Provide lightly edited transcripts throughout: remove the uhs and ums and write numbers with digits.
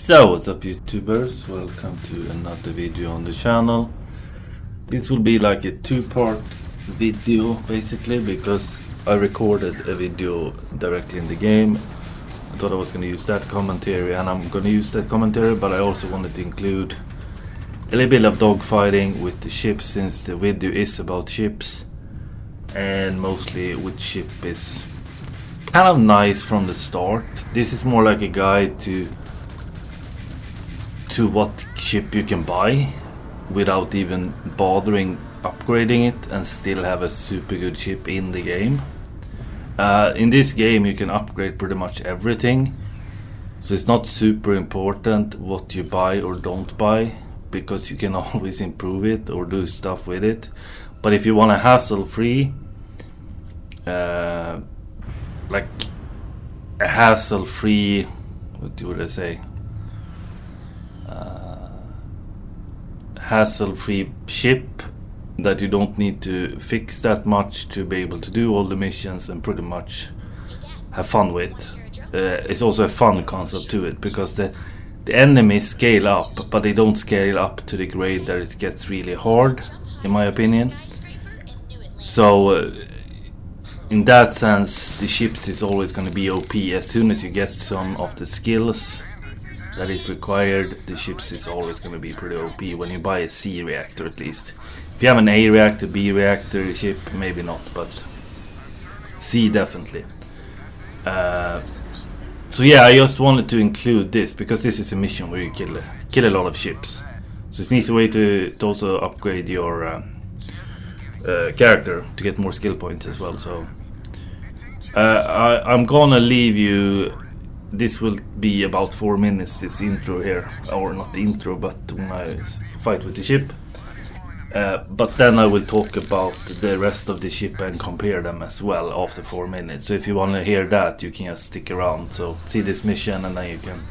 So what's up YouTubers, welcome to another video on the channel. This will be like a two-part video basically, because I recorded a video directly in the game. I thought I was going to use that commentary, and I'm going to use that commentary, but I also wanted to include a little bit of dogfighting with the ships, since the video is about ships, and mostly which ship is kind of nice from the start. This is more like a guide to what ship you can buy without even bothering upgrading it and still have a super good ship in the game. In this game you can upgrade pretty much everything, so it's not super important what you buy or don't buy, because you can always improve it or do stuff with it. But if you want a hassle-free, like a hassle-free, what would I say? Hassle-free ship that you don't need to fix that much to be able to do all the missions and pretty much have fun with. It's also a fun concept to it, because the enemies scale up, but they don't scale up to the grade that it gets really hard, in my opinion. So in that sense, the ships is always going to be OP. As soon as you get some of the skills that is required, the ships is always going to be pretty OP when you buy a C reactor, at least. If you have an A reactor, B reactor ship, maybe not, but C definitely. So yeah, I just wanted to include this because this is a mission where you kill a lot of ships. So it's an easy way to also upgrade your character to get more skill points as well. So I'm gonna leave you. This will be about 4 minutes, this intro here, or not the intro, but when I fight with the ship. But then I will talk about the rest of the ship and compare them as well after 4 minutes. So if you want to hear that, you can just stick around. So see this mission and then you can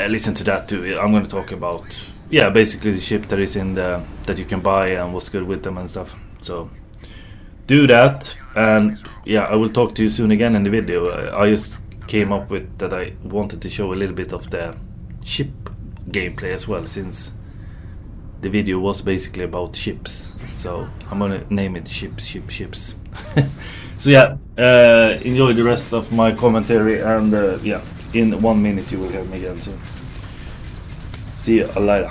listen to that too. I'm going to talk about, yeah, basically the ship that is in the, that you can buy and what's good with them and stuff. So do that, and yeah, I will talk to you soon again in the video. I just came up with that I wanted to show a little bit of the ship gameplay as well, since the video was basically about ships. So I'm gonna name it ships. So yeah, enjoy the rest of my commentary, and yeah, in 1 minute you will hear me again. So see you later.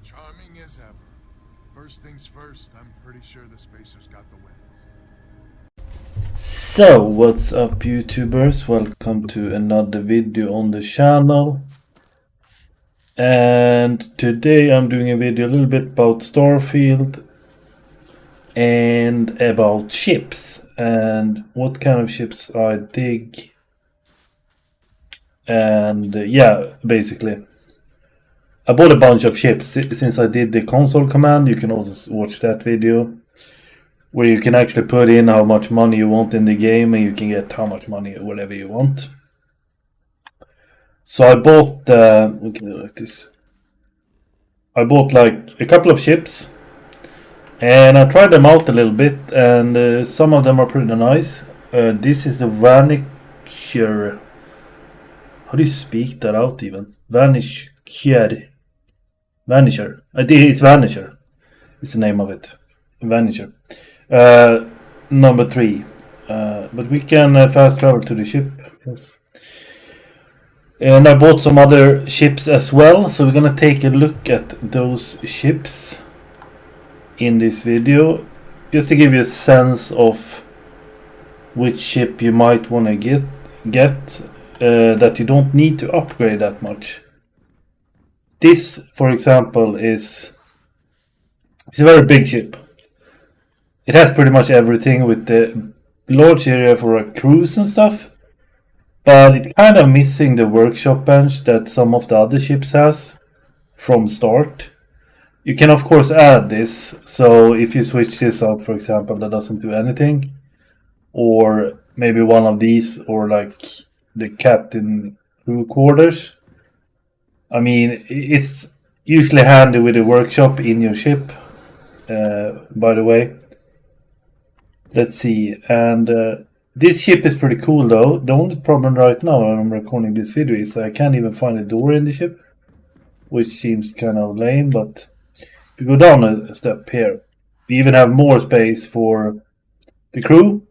Charming as ever. First things first, I'm pretty sure the Spacers got the wins. So what's up YouTubers, welcome to another video on the channel. And today I'm doing a video a little bit about Starfield and about ships and what kind of ships I dig. And yeah, basically. I bought a bunch of ships since I did the console command. You can also watch that video where you can actually put in how much money you want in the game and you can get how much money or whatever you want. So I bought we can do like this. I bought like a couple of ships and I tried them out a little bit, and some of them are pretty nice. This is the Vanisher. How do you speak that out even? Vanisher. Vanisher. It's Vanisher. It's the name of it. Vanisher. Number 3. But we can fast travel to the ship. Yes. And I bought some other ships as well, so we're gonna take a look at those ships in this video, just to give you a sense of which ship you might want to get that you don't need to upgrade that much. This, for example, it's a very big ship. It has pretty much everything with the large area for a cruise and stuff. But it's kind of missing the workshop bench that some of the other ships has from start. You can of course add this, so if you switch this out, for example, that doesn't do anything. Or maybe one of these, or like the captain crew quarters. I mean, it's usually handy with a workshop in your ship, by the way. Let's see, and this ship is pretty cool though. The only problem right now when I'm recording this video is I can't even find a door in the ship, which seems kind of lame, but if you go down a step here, we even have more space for the crew.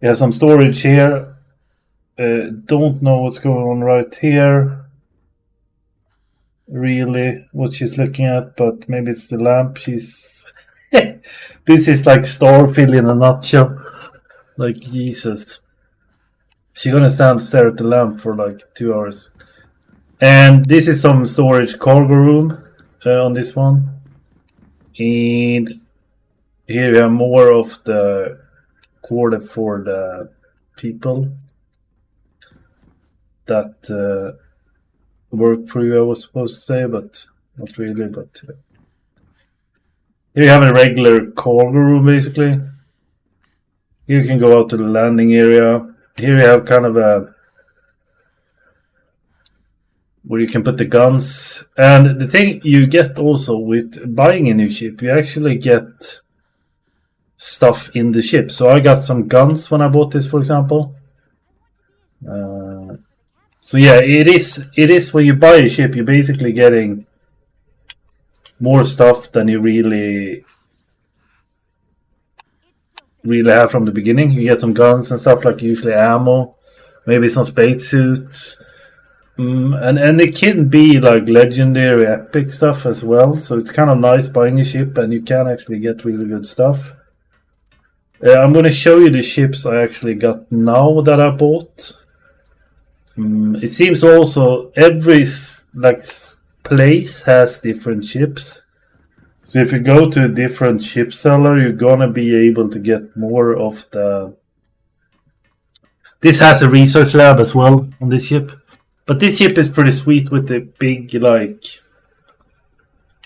We have some storage here. Don't know what's going on right here, really, what she's looking at, but maybe it's the lamp she's... This is like Starfield in a nutshell. Like, Jesus. She's gonna stand and stare at the lamp for like 2 hours. And this is some storage cargo room on this one. And here we have more of the quarter for the people that work for you, I was supposed to say, but not really. But here you have a regular cargo room, basically. Here you can go out to the landing area. Here you have kind of a where you can put the guns. And the thing you get also with buying a new ship, you actually get stuff in the ship. So I got some guns when I bought this, for example. So yeah, it is when you buy a ship, you're basically getting more stuff than you really have from the beginning. You get some guns and stuff, like usually ammo, maybe some spacesuits, and it can be like legendary epic stuff as well. So it's kind of nice buying a ship, and you can actually get really good stuff. I'm going to show you the ships I actually got now that I bought. It seems also every place has different ships. So if you go to a different ship seller, you're gonna be able to get more of the... This has a research lab as well on this ship. But this ship is pretty sweet with the big, like...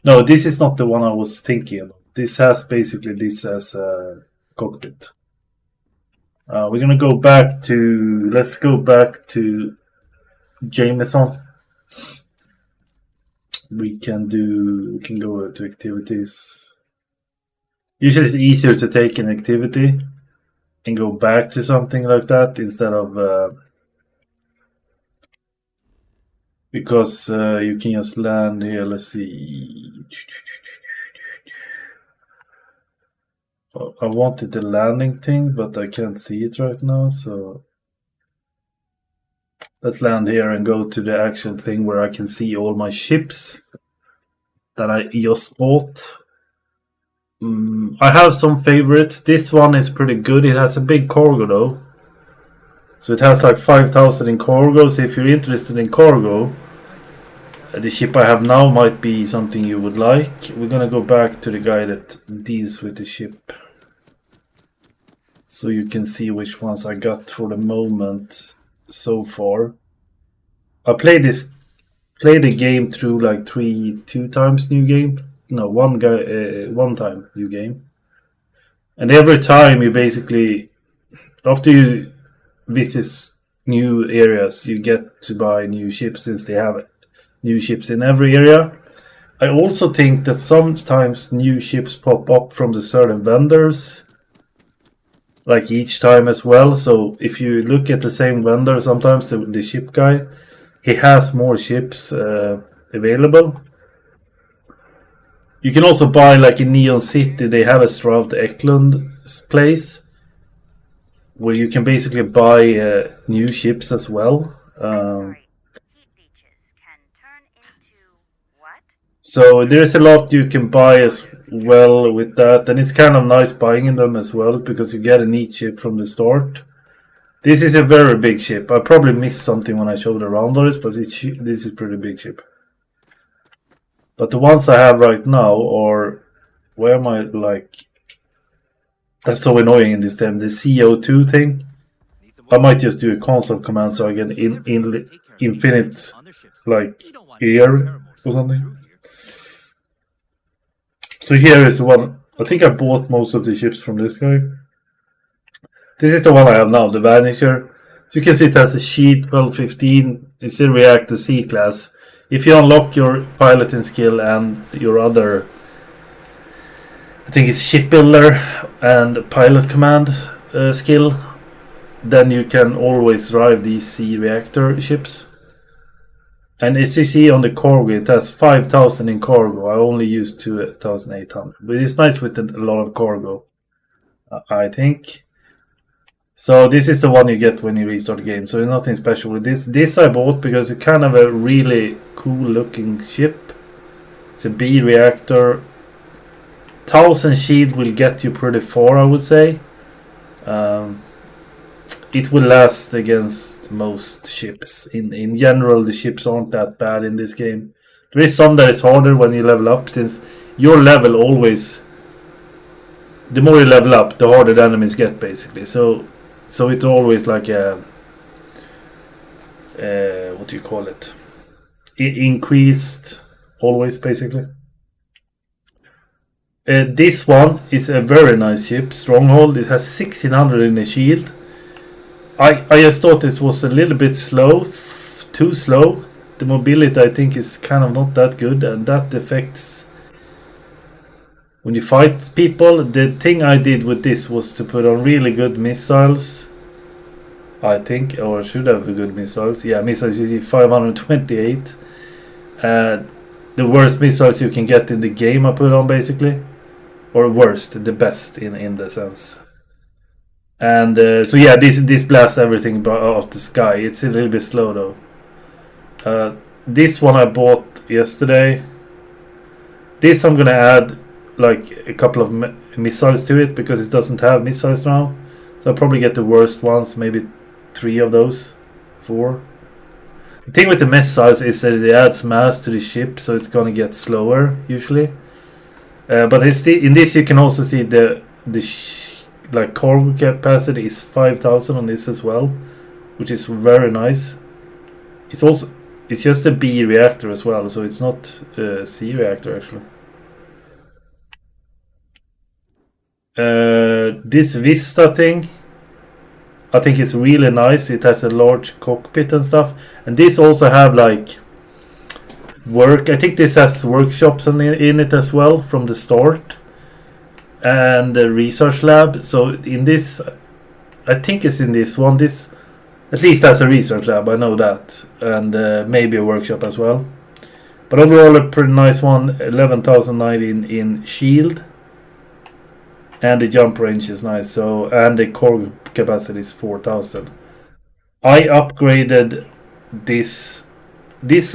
No, this is not the one I was thinking of. This has basically this as a cockpit. We're gonna go back to... Let's go back to Jameson. We can go to activities. Usually it's easier to take an activity and go back to something like that instead of because you can just land here. Let's see. I wanted the landing thing, but I can't see it right now, so let's land here and go to the actual thing where I can see all my ships that I just bought. I have some favorites. This one is pretty good. It has a big cargo though. So it has like 5,000 in cargo. So if you're interested in cargo, The ship I have now might be something you would like. We're gonna go back to the guy that deals with the ship, so you can see which ones I got for the moment so far. I played the game through like two times new game. No, one time new game. And every time you basically, after you visit new areas, you get to buy new ships since they have new ships in every area. I also think that sometimes new ships pop up from the certain vendors, like each time as well. So if you look at the same vendor, sometimes the ship guy, he has more ships available. You can also buy, like in Neon City, they have a Stroud Eklund place where you can basically buy new ships as well. So there's a lot you can buy as well with that, and it's kind of nice buying them as well because you get a neat ship from the start. This is a very big ship. I probably missed something when I showed around on this, but this is pretty big ship. But the ones I have right now are, where am I, like, that's so annoying in this time, the CO2 thing. I might just do a console command so I get infinite, like, air or something. So here is the one. I think I bought most of the ships from this guy. This is the one I have now, the Vanisher. So you can see it has a sheet 1215. It's a reactor C class. If you unlock your piloting skill and your other, I think it's shipbuilder and pilot command skill, then you can always drive these C reactor ships. And as you see on the cargo, it has 5,000 in cargo. I only use 2,800, but it's nice with a lot of cargo, I think. So this is the one you get when you restart the game. So there's nothing special with this. This I bought because it's kind of a really cool looking ship. It's a B reactor. 1,000 shield will get you pretty far, I would say. It will last against most ships. In general, the ships aren't that bad in this game. There is some that is harder when you level up, since your level always, the more you level up, the harder the enemies get, basically. So it's always like a what do you call it? Increased, always, basically. This one is a very nice ship, Stronghold. It has 1600 in the shield. I just thought this was a little bit slow, too slow. The mobility, I think, is kind of not that good, and that affects when you fight people. The thing I did with this was to put on really good missiles, I think, or should have good missiles. Yeah, missiles, you see 528. The worst missiles you can get in the game I put on, basically. Or worst, the best in the sense. And so yeah, this blasts everything out the sky. It's a little bit slow though. This one I bought yesterday. This I'm gonna add like a couple of missiles to it because it doesn't have missiles now. So I'll probably get the worst ones, maybe 3 of those, 4. The thing with the missiles is that it adds mass to the ship, so it's gonna get slower usually. But in this you can also see the like cargo capacity is 5,000 on this as well, which is very nice. It's just a B reactor as well, so it's not a C reactor actually. This Vista thing, I think it's really nice. It has a large cockpit and stuff, and this also have like work. I think this has workshops in it as well from the start, and the research lab. So in this, I think it's in this one, this at least has a research lab, I know that, and maybe a workshop as well. But overall a pretty nice one. 11,090 in shield, and the jump range is nice. So, and the core capacity is 4,000. I upgraded this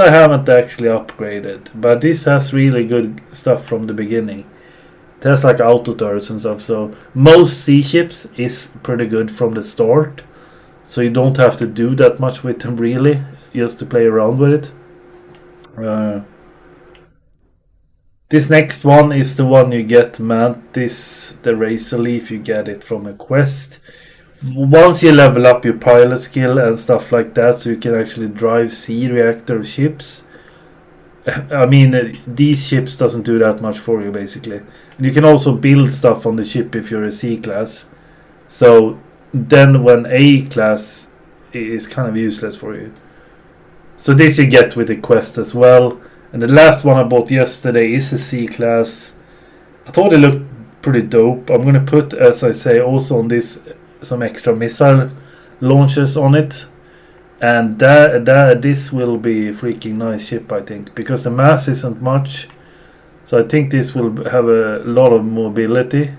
I haven't actually upgraded, but this has really good stuff from the beginning. It has like auto turrets and stuff, so most sea ships is pretty good from the start, so you don't have to do that much with them really, just to play around with it. Uh, this next one is the one you get Mantis, the Razor Leaf. You get it from a quest. Once you level up your pilot skill and stuff like that, so you can actually drive C-reactor ships. I mean, these ships doesn't do that much for you, basically. And you can also build stuff on the ship if you're a C-class. So then when A-class is kind of useless for you. So this you get with the quest as well. And the last one I bought yesterday is a C-class. I thought it looked pretty dope. I'm going to put, as I say, also on this some extra missile launchers on it. And this will be a freaking nice ship, I think. Because the mass isn't much. So I think this will have a lot of mobility.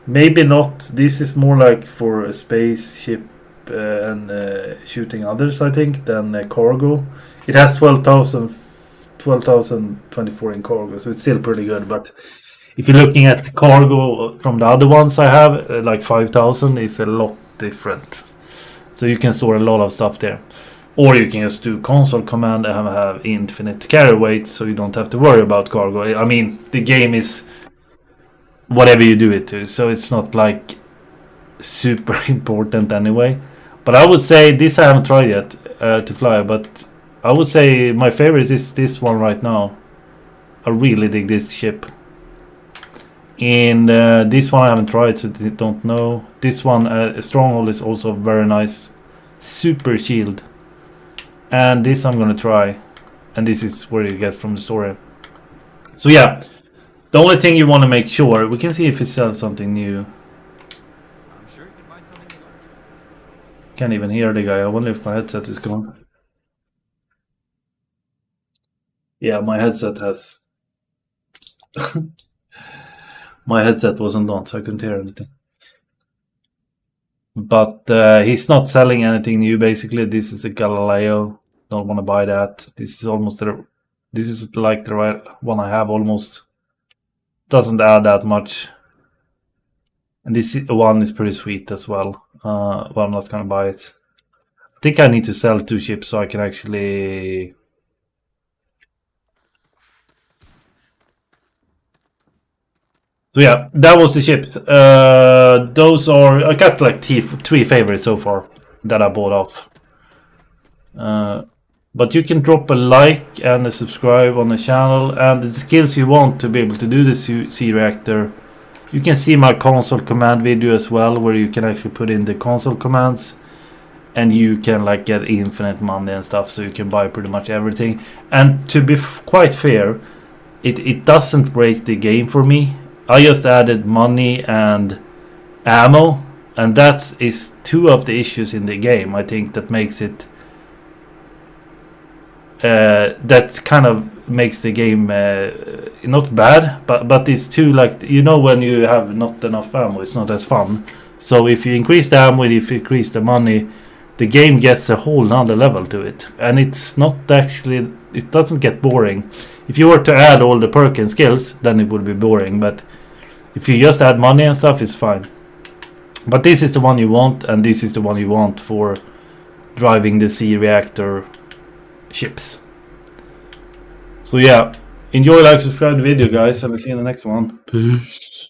Maybe not. This is more like for a spaceship and shooting others, I think, than cargo. It has 12,024 in cargo, so it's still pretty good. But if you're looking at cargo from the other ones I have, like 5,000, is a lot different. So you can store a lot of stuff there. Or you can just do console command and have infinite carry weight, so you don't have to worry about cargo. I mean, the game is whatever you do it to, so it's not like super important anyway. But I would say this I haven't tried yet to fly, but I would say my favorite is this one right now. I really dig this ship. And this one I haven't tried, so I don't know. This one, Stronghold, is also very nice. Super shield. And this I'm gonna try. And this is where you get from the story. So yeah, the only thing you want to make sure, we can see if it sells something new. I'm sure you can find something you like. Can't even hear the guy. I wonder if my headset is gone. Yeah, my headset has... my headset wasn't on, so I couldn't hear anything. But he's not selling anything new, basically. This is a Galileo. Don't want to buy that. This is almost the... This is like the right one I have almost. Doesn't add that much. And this one is pretty sweet as well. Well, I'm not gonna buy it. I think I need to sell 2 ships so I can actually... So yeah, that was the ships. Those are... I got like 3 favorites so far that I bought off. But you can drop a like and a subscribe on the channel, and the skills you want to be able to do this C-reactor. You can see my console command video as well, where you can actually put in the console commands, and you can like get infinite money and stuff, so you can buy pretty much everything. And to be quite fair, it doesn't break the game for me. I just added money and ammo, and that is 2 of the issues in the game, I think, that makes it... that kind of makes the game not bad, but it's too, like, you know, when you have not enough ammo, it's not as fun. So if you increase the ammo, if you increase the money, the game gets a whole nother level to it, and it's not actually... it doesn't get boring. If you were to add all the perk and skills, then it would be boring, but if you just add money and stuff, it's fine. But this is the one you want, and this is the one you want for driving the C-reactor ships. So yeah, enjoy, like, subscribe the video, guys, and we'll see you in the next one. Peace.